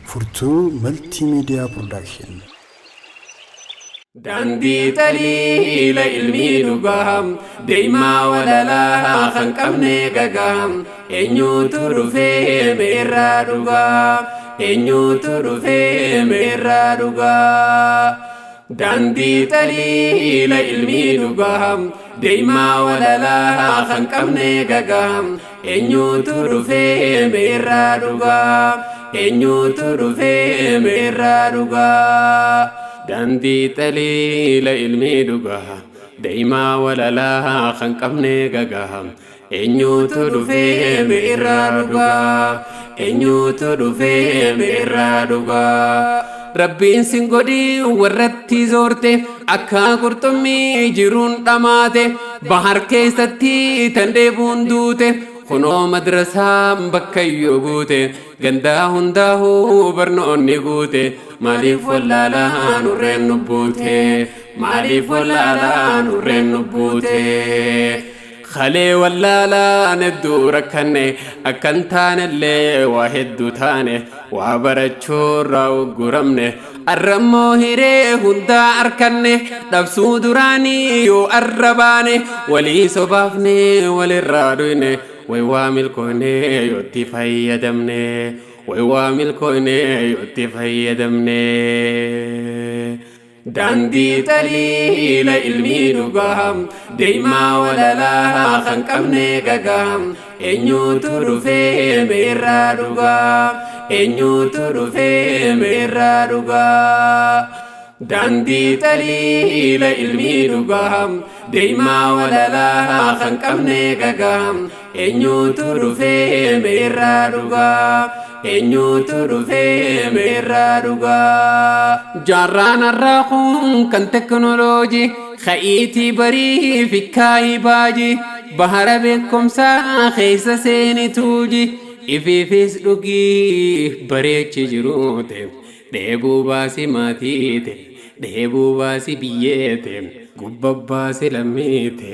Furtuu Multimedia Production. Dandi taliila ilmi dhugaham deemaa walalaa kan qabne gagaham eenyutu dhufee meerraa dhugaa eenyutu dhufee meerraa dhugaa. Dandi taliila ilmi dhugaham deemaa walalaa kan qabne gagaham eenyutu dhufee meerraa dhugaa eenyutu dhufee meerraa dhugaa. Dandi taliila ilmi dhugaa deemaa walalaa kan qabne gagaham eenyutu dhufee meerraa dhugaa eenyutu dhufee meerraa dhugaa. Rabbiin sin godhi warratti zoorte akka qurxummii jiruun dhamaate bahar keessatti tan dheebuun duute kunoo madrasaan bakka iyyuu guute gandaa hundaa'uu barnoonni guute maaliif wallaalaa nurreen nubbuute maaliif wallaalaa nurreen nubbuute. Khalee wallaalaa nedduu rakkanne akkan taanellee waa hedduu taane waa barachuurraa ugguramne arrammoo hiree hundaa arkanne dhabsuu duraanii yoo arrabaane walii sobaafne walirraa dhuyne way waa milkoone yootti fayyadamne way waa milkoone yootti fayyadamne. Dandi taliila ilmi dhugaham deemaa walalaa kan qabne gagaham eenyutu dhufee meerraa dhugaa eenyutu dhufee meerraa dhugaa. Dandi taliila ilmi dhugaham deemaa walalaa kan qabne gagaham eenyutu dhufee meerraa dhugaa eenyutu dhufee meerraa dhugaa. Jaarraan arraaqun kan teknooloojii kha'iitii barii fikkaayi baajii bahara beekumsaa keessa seeni tuuji ifiifis dhugii bareechi jiruute dheebuu baasi maatiite dheebuu baasi biyyeete gubbabbaasi lammiite.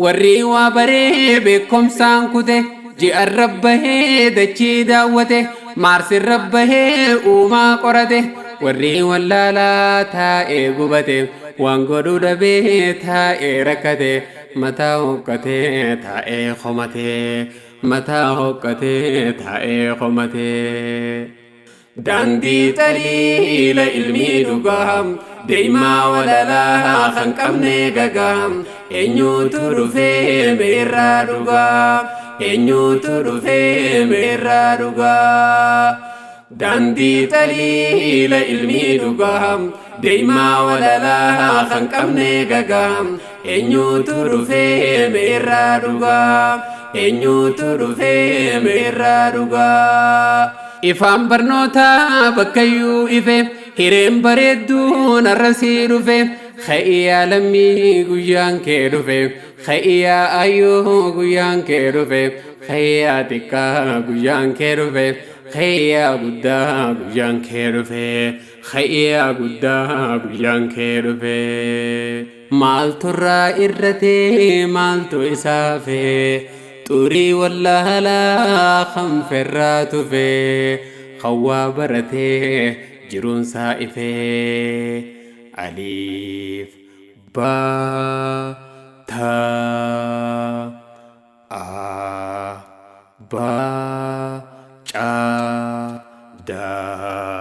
Warri waa baree beekumsaan kute ji'an rabbahee dachii daawwate maarsin rabbahee uumaa qorate warri wallaalaa taa'ee gubate waan godhuu dhabee taa'ee rakkate mataa hoqqatee taa'ee qomate mataa hoqqatee taa'ee qomate. Dandi taliila ilmi dhugaham deemaa walalaa kan qabne gagaham eenyutu dhufee meerraa dhugaa eenyutu dhufee meerraa dhugaa. Dandi taliila ilmi dhugaham deemaa walalaa kan qabne gagaham eenyutu dhufee meerraa dhugaa eenyutu dhufee meerraa dhugaa. Ifaan barnootaa bakkayyuu ife hireen bareedduun arrasii dhufe khayyaa lammii guyyaan kee dhufe khayyaa ayyuu guyyaan kee dhufe khayyaa xiqqaa guyyaan kee dhufe khayyaa guddaa guyyaan kee dhufe khayyaa guddaa guyyaan kee dhufe. Maalturraa irratee maaltu isaafee xurii wallaalaa kan ferraa tufee khawwaa baratee jiruunsaa ifee aliif baa taa aa baa caa daa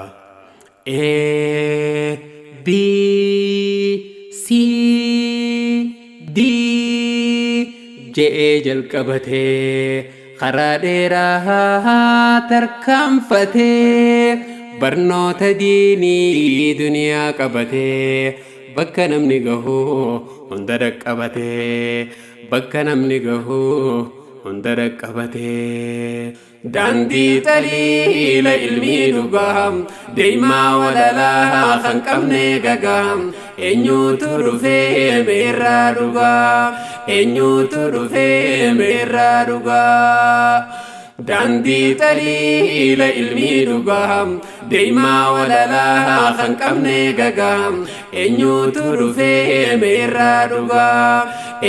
ee bii sii dii je'ee jalqabatee karaa dheeraa tarkaanfatee barnoota diinii duniyaa qabatee bakka namni gahu hunda dhaqqabatee bakka namni gahu hunda dhaqqabatee. Dandi taliila ilmi dhugaham deemaa walalaa kan qabne gagaham eenyutu dhufee meerraa dhugaa eenyutu dhufee meerraa dhugaa. Dandi taliila ilmi dhugaham deemaa walalaa kan qabne gagaham eenyutu dhufee meerraa dhugaa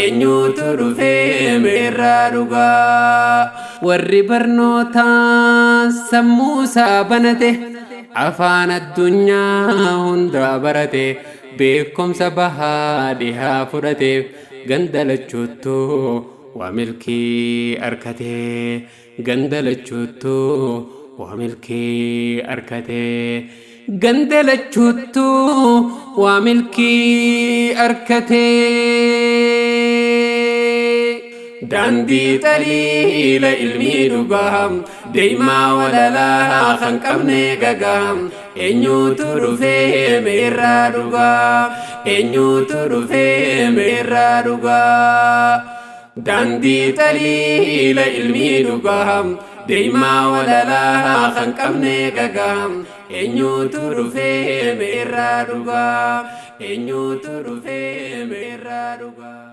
eenyutu dhufee meerraa dhugaa. warri barnootaa sammuusaa banate afaan addunyaa hundaa barate beekumsa bahaa dhihaa fudhateef gandalachuuttu waa milkii arkate gandalachuuttu waa milkii arkate gandalachuuttu waa milkii arkate Dandi taliila ilmi dhugaham deemaa walalaa kan qabne gagaham eenyutu dhufee meerraa dhugaa eenyutu dhufee meerraa dhugaa Dandi taliila ilmi dhugaham deemaa walalaa kan qabne gagaham eenyutu dhufee meerraa dhugaa eenyutu dhufee meerraa dhugaa